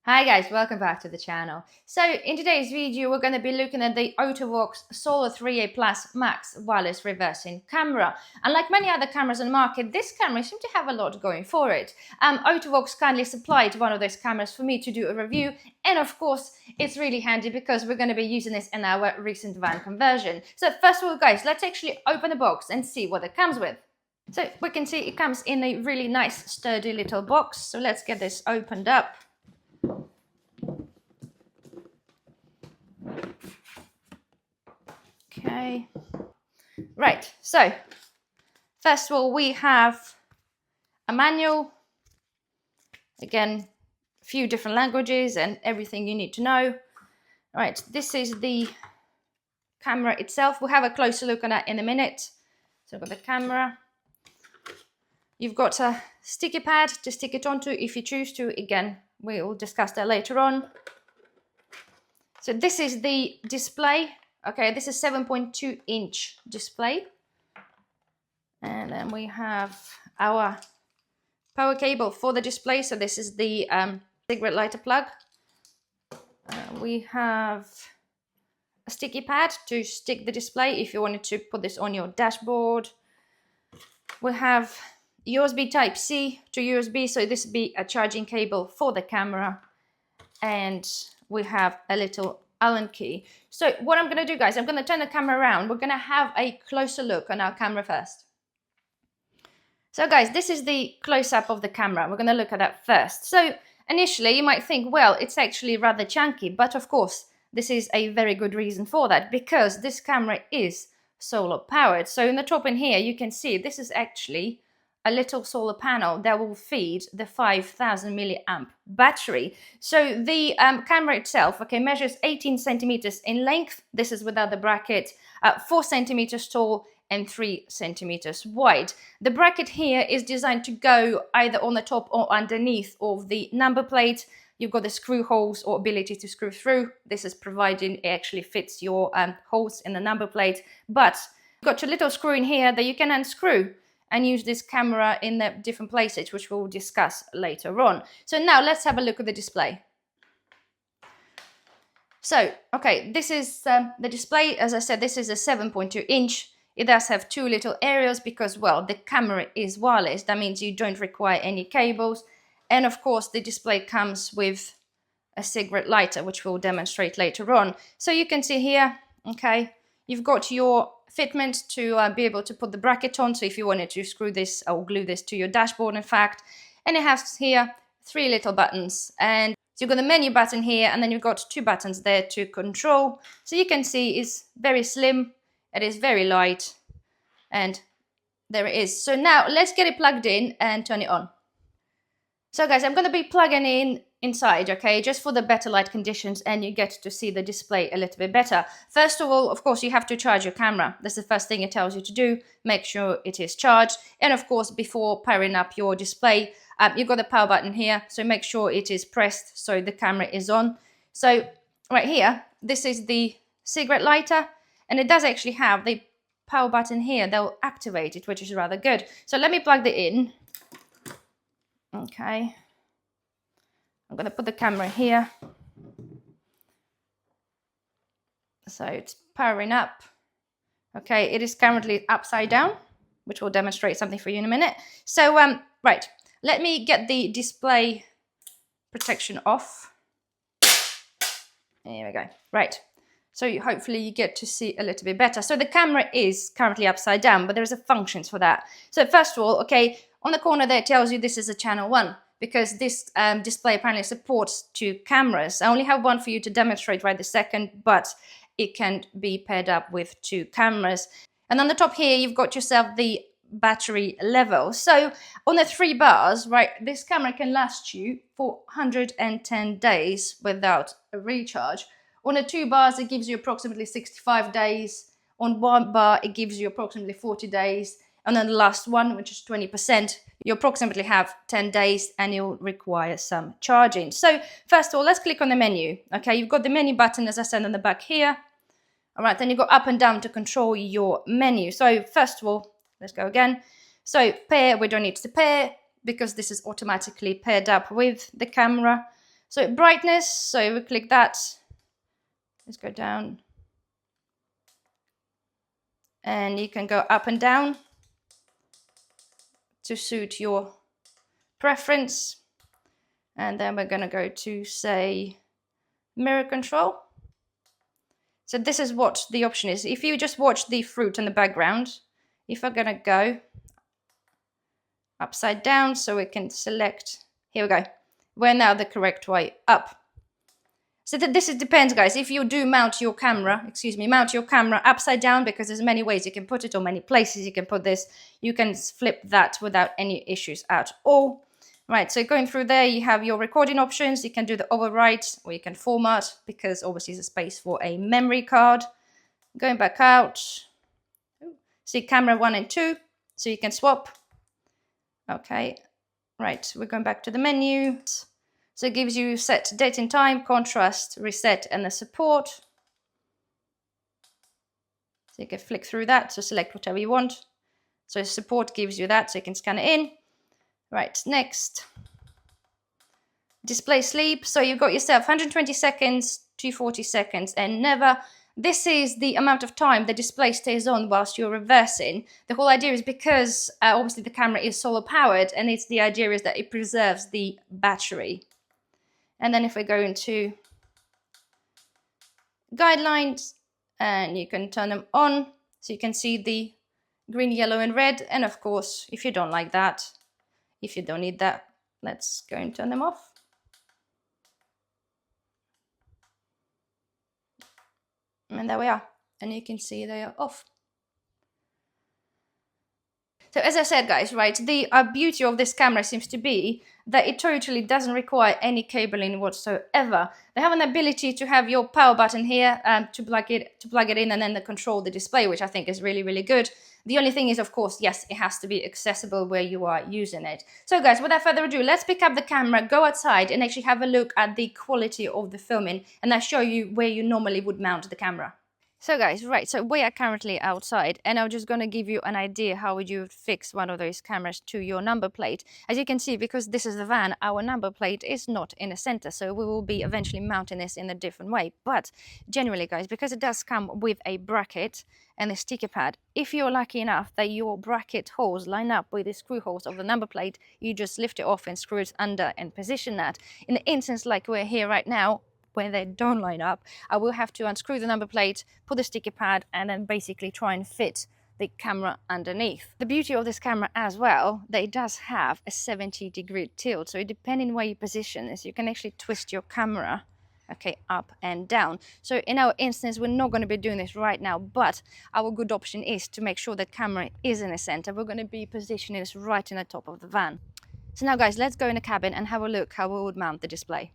Hi guys, welcome back to the channel. So in today's video we're going to be looking at the Auto-Vox Solar 3A Plus Max wireless reversing camera. And like many other cameras on the market, this camera seems to have a lot going for it. Auto-Vox kindly supplied one of those cameras for me to do a review, and of course it's really handy because we're going to be using this in our recent van conversion. So first of all guys, let's actually open the box and see what it comes with. So we can see it comes in a really nice sturdy little box. So let's get this opened up. Okay, right, so first of all we have a manual, again a few different languages and everything you need to know. Right, this is the camera itself. We'll have a closer look at that in a minute. So we've got the camera, you've got a sticky pad to stick it onto if you choose to. Again, we'll discuss that later on. So this is the display. Okay, this is 7.2 inch display. And then we have our power cable for the display. So this is the cigarette lighter plug. We have a sticky pad to stick the display if you wanted to put this on your dashboard. We have USB Type-C to USB, so this would be a charging cable for the camera. And we have a little Allen key. So what I'm going to do guys, I'm going to turn the camera around. We're going to have a closer look on our camera first. So guys, this is the close-up of the camera. We're going to look at that first. So initially you might think, well, it's actually rather chunky, but of course this is a very good reason for that, because this camera is solar powered. So in the top in here you can see this is actually a little solar panel that will feed the 5,000 milliamp battery. So the camera itself, okay, measures 18 centimeters in length. This is without the bracket, 4 centimeters tall and 3 centimeters wide. The bracket here is designed to go either on the top or underneath of the number plate. You've got the screw holes or ability to screw through. This is providing it actually fits your holes in the number plate. But you've got a little screw in here that you can unscrew and use this camera in the different places, which we'll discuss later on. So now let's have a look at the display. So, okay, this is the display. As I said, this is a 7.2 inch. It does have two little areas because, well, the camera is wireless. That means you don't require any cables. And of course, the display comes with a cigarette lighter, which we'll demonstrate later on. So you can see here, okay, you've got your fitment to be able to put the bracket on. So if you wanted to screw this or glue this to your dashboard, in fact, and it has here 3 little buttons. And so you've got the menu button here, and then you've got 2 buttons there to control. So you can see it's very slim, it is very light, and there it is. So now let's get it plugged in and turn it on. So guys, I'm going to be plugging in inside, okay, just for the better light conditions, and you get to see the display a little bit better. First of all, of course, you have to charge your camera. That's the first thing it tells you to do. Make sure it is charged. And of course, before powering up your display, you've got the power button here. So make sure it is pressed so the camera is on. So right here, this is the cigarette lighter, and it does actually have the power button here that will activate it, which is rather good. So let me plug it in. Okay. I'm going to put the camera here. So it's powering up. Okay, it is currently upside down, which will demonstrate something for you in a minute. So, right, let me get the display protection off. There we go. Right, so hopefully you get to see a little bit better. So the camera is currently upside down, but there's a function for that. So first of all, okay, on the corner there it tells you this is a channel 1. Because this display apparently supports 2 cameras. I only have one for you to demonstrate right this second, but it can be paired up with 2 cameras. And on the top here, you've got yourself the battery level. So on the 3 bars, right, this camera can last you for 110 days without a recharge. On the 2 bars, it gives you approximately 65 days. On 1 bar, it gives you approximately 40 days. And then the last one, which is 20%, you approximately have 10 days and you'll require some charging. So first of all, let's click on the menu. Okay, you've got the menu button, as I said, on the back here. All right, then you go up and down to control your menu. So first of all, let's go again. So pair, we don't need to pair because this is automatically paired up with the camera. So brightness, so we click that. Let's go down. And you can go up and down to suit your preference. And then we're going to go to, say, mirror control. So this is what the option is. If you just watch the fruit in the background, if I'm going to go upside down so we can select, here we go. We're now the correct way up. So this depends, guys. If you do mount your camera upside down, because there's many ways you can put it or many places you can put this, you can flip that without any issues at all. Right, so going through there, you have your recording options. You can do the overwrite or you can format, because obviously there's a space for a memory card. Going back out, see camera 1 and 2, so you can swap. Okay, right, we're going back to the menu. So it gives you set date and time, contrast, reset, and the support. So you can flick through that to select whatever you want. So support gives you that, so you can scan it in. Right, next. Display sleep. So you've got yourself 120 seconds, 240 seconds, and never. This is the amount of time the display stays on whilst you're reversing. The whole idea is because obviously the camera is solar powered, and the idea is that it preserves the battery. And then if we go into guidelines, and you can turn them on, so you can see the green, yellow, and red. And of course, if you don't like that, if you don't need that, let's go and turn them off. And there we are. And you can see they are off. So as I said, guys, right, the beauty of this camera seems to be that it totally doesn't require any cabling whatsoever. They have an ability to have your power button here to plug it in, and then control the display, which I think is really, really good. The only thing is, of course, yes, it has to be accessible where you are using it. So guys, without further ado, let's pick up the camera, go outside, and actually have a look at the quality of the filming, and I'll show you where you normally would mount the camera. So guys, right, so we are currently outside, and I'm just going to give you an idea how would you fix one of those cameras to your number plate. As you can see, because this is the van, our number plate is not in the center, so we will be eventually mounting this in a different way. But generally, guys, because it does come with a bracket and a sticker pad, if you're lucky enough that your bracket holes line up with the screw holes of the number plate, you just lift it off and screw it under and position that. In the instance like we're here right now, where they don't line up, I will have to unscrew the number plate, put the sticker pad, and then basically try and fit the camera underneath. The beauty of this camera as well, that it does have a 70-degree tilt, so depending where you position this, you can actually twist your camera, okay, up and down. So in our instance, we're not going to be doing this right now, but our good option is to make sure the camera is in the center. We're going to be positioning this right in the top of the van. So now guys, let's go in the cabin and have a look how we would mount the display.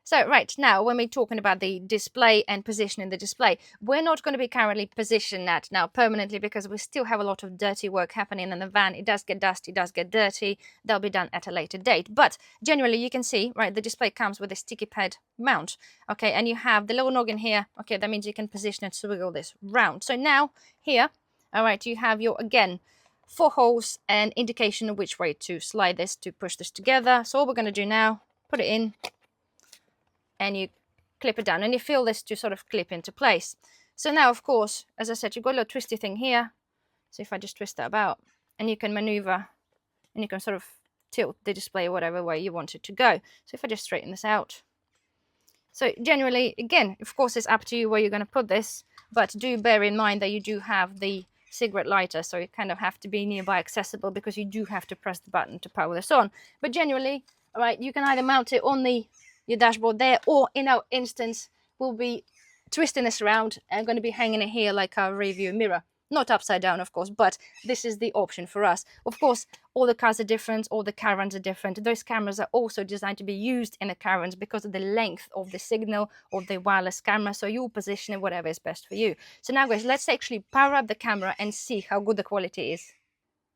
So right now, when we're talking about the display and positioning the display, we're not going to be currently positioning that now permanently, because we still have a lot of dirty work happening in the van. It does get dusty, it does get dirty. That'll be done at a later date. But generally, you can see, right, the display comes with a sticky pad mount, okay, and you have the little noggin here. Okay, that means you can position it, swiggle this round. So now here, all right, you have your, again, 4 holes and indication of which way to slide this to push this together. So all we're going to do now, put it in, and you clip it down, and you feel this to sort of clip into place. So now, of course, as I said, you've got a little twisty thing here. So if I just twist that about, and you can maneuver, and you can sort of tilt the display whatever way you want it to go. So if I just straighten this out. So generally, again, of course, it's up to you where you're going to put this, but do bear in mind that you do have the cigarette lighter, so you kind of have to be nearby accessible, because you do have to press the button to power this on. But generally, all right, you can either mount it on your dashboard there, or in our instance, we'll be twisting this around and going to be hanging it here like our rear view mirror. Not upside down, of course, but this is the option for us. Of course, all the cars are different, all the caravans are different. Those cameras are also designed to be used in the caravans because of the length of the signal of the wireless camera, so you'll position it whatever is best for you. So now guys, let's actually power up the camera and see how good the quality is.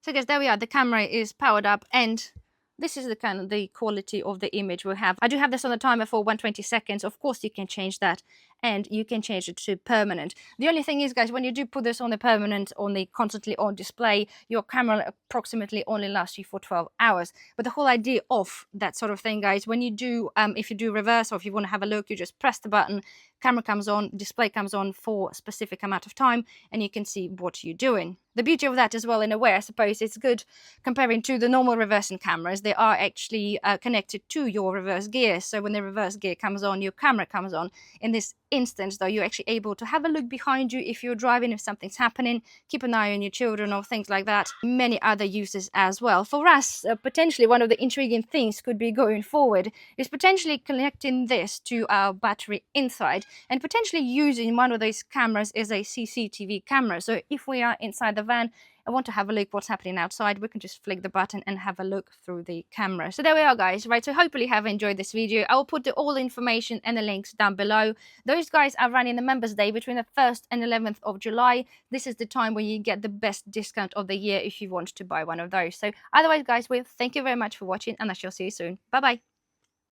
So guys, there we are, the camera is powered up, and this is the kind of the quality of the image we have. I do have this on the timer for 120 seconds. Of course, you can change that and you can change it to permanent. The only thing is, guys, when you do put this on the permanent, on the constantly on display, your camera approximately only lasts you for 12 hours. But the whole idea of that sort of thing, guys, when you do, if you do reverse, or if you want to have a look, you just press the button, camera comes on, display comes on for a specific amount of time, and you can see what you're doing. The beauty of that as well, in a way, I suppose, it's good comparing to the normal reversing cameras. They are actually connected to your reverse gear. So when the reverse gear comes on, your camera comes on. In this instance, though, you're actually able to have a look behind you if you're driving, if something's happening, keep an eye on your children or things like that. Many other uses as well. For us, potentially one of the intriguing things could be going forward is potentially connecting this to our battery inside and potentially using one of those cameras as a CCTV camera. So if we are inside the van, I want to have a look what's happening outside, we can just flick the button and have a look through the camera. So there we are, guys, right? So hopefully you have enjoyed this video. I will put all the information and the links down below. Those guys are running the Members Day between the 1st and 11th of July. This is the time when you get the best discount of the year if you want to buy one of those. So otherwise, guys, thank you very much for watching, and I shall see you soon. Bye bye.